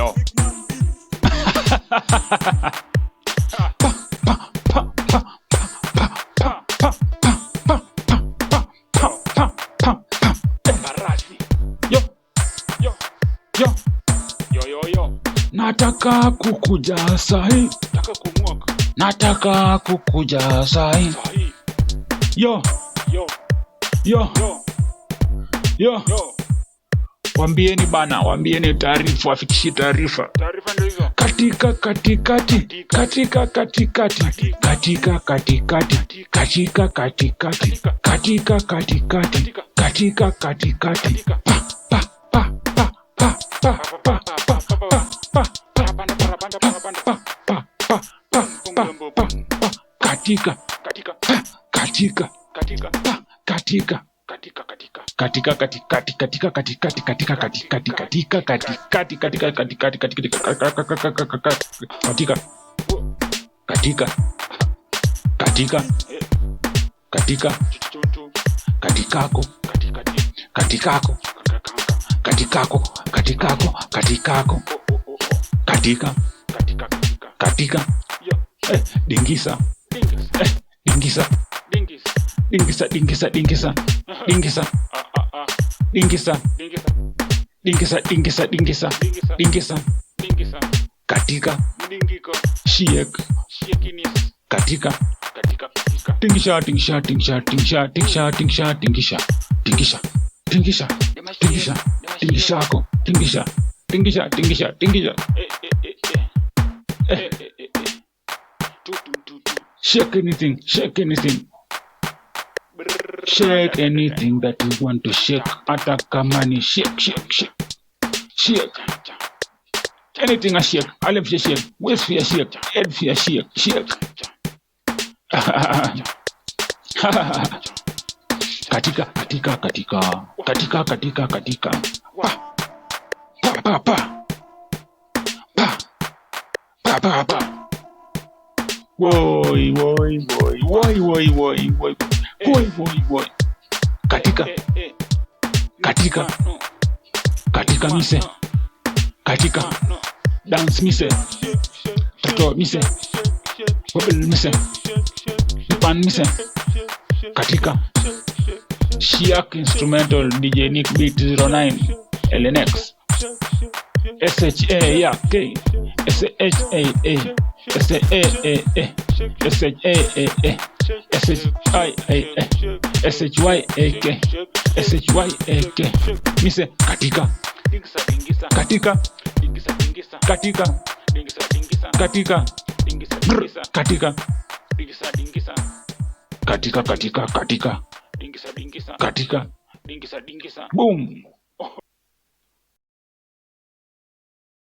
Yo. Nataka kukuja sahi. Nataka kukuja sahi. Yo. Wambieni bana, wambieni taarifa, wafikishie taarifa. Taarifa ndio hizo. Katika katikati. Dingisa. Katika shake. Katika tingisha. Shake anything. Shake anything that you want to shake. Hata kama ni shake. Anything a shake. Alem for shake. Waist for shake. Head for shake. Katika. Pa. Woi. Katika mise. Katika dance mise. Toto mise. Bubble mise. Pan mise. Katika Shiak instrumental DJ Nick Beat 09 LNX SHA K SHAA SHYAK mise. Katika boom.